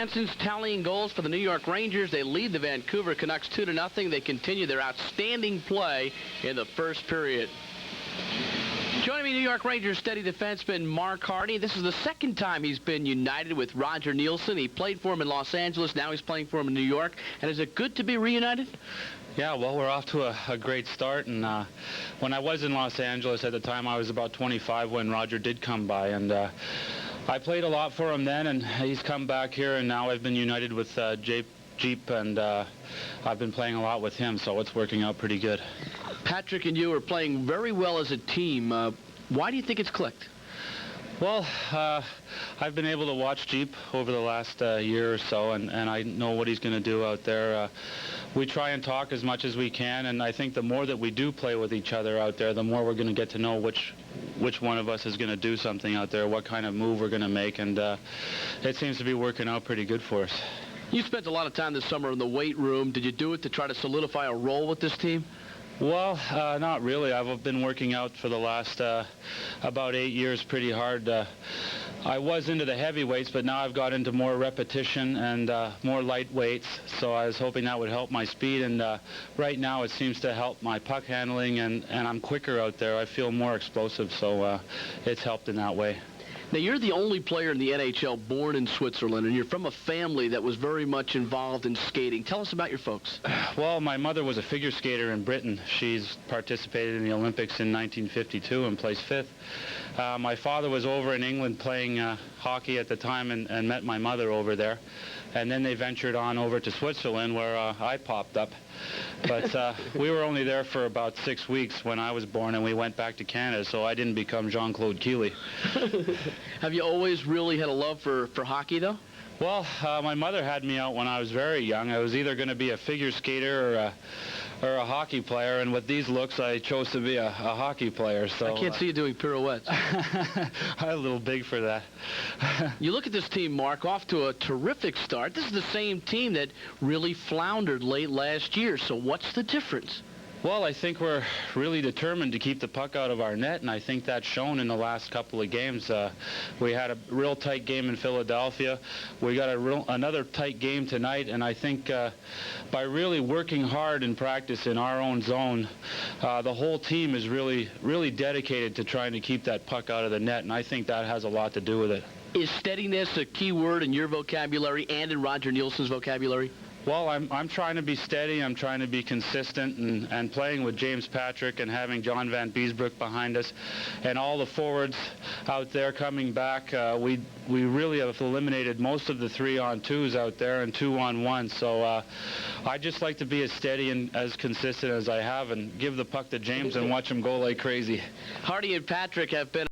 Jansen's tallying goals for the New York Rangers. They lead the Vancouver Canucks 2-0. They continue their outstanding play in the first period. Joining me, New York Rangers steady defenseman Mark Hardy. This is the second time he's been united with Roger Nielsen. He played for him in Los Angeles. Now he's playing for him in New York. And is it good to be reunited? Yeah, well, we're off to a great start. And when I was in Los Angeles at the time, I was about 25 when Roger did come by. And I played a lot for him then, and he's come back here, and now I've been united with Jeep, and I've been playing a lot with him, so it's working out pretty good. Patrick and you are playing very well as a team. Why do you think it's clicked? Well, I've been able to watch Jeep over the last year or so, and I know what he's going to do out there. We try and talk as much as we can, and I think the more that we do play with each other out there, the more we're going to get to know which one of us is going to do something out there, what kind of move we're going to make, and it seems to be working out pretty good for us. You spent a lot of time this summer in the weight room. Did you do it to try to solidify a role with this team? Well, not really. I've been working out for the last about 8 years pretty hard. I was into the heavyweights, but now I've got into more repetition and more light weights, so I was hoping that would help my speed, and right now it seems to help my puck handling, and I'm quicker out there. I feel more explosive, so it's helped in that way. Now, you're the only player in the NHL born in Switzerland, and you're from a family that was very much involved in skating. Tell us about your folks. Well, my mother was a figure skater in Britain. She's participated in the Olympics in 1952 and placed 5th. My father was over in England playing hockey at the time and met my mother over there. And then they ventured on over to Switzerland, where I popped up. But we were only there for about 6 weeks when I was born, and we went back to Canada, so I didn't become Jean-Claude Keely. Have you always really had a love for hockey, though? Well, my mother had me out when I was very young. I was either going to be a figure skater or a hockey player, and with these looks, I chose to be a hockey player. So I can't see you doing pirouettes. I'm a little big for that. You look at this team, Mark, off to a terrific start. This is the same team that really floundered late last year, so what's the difference? Well, I think we're really determined to keep the puck out of our net, and I think that's shown in the last couple of games. We had a real tight game in Philadelphia. We got another tight game tonight, and I think by really working hard in practice in our own zone, the whole team is really dedicated to trying to keep that puck out of the net, and I think that has a lot to do with it. Is steadiness a key word in your vocabulary and in Roger Nielsen's vocabulary? Well, I'm trying to be steady. I'm trying to be consistent, and playing with James Patrick and having John Van Beesbrook behind us and all the forwards out there coming back. We really have eliminated most of the 3-on-2s out there and 2-on-1. So I just like to be as steady and as consistent as I have and give the puck to James and watch him go like crazy. Hardy and Patrick have been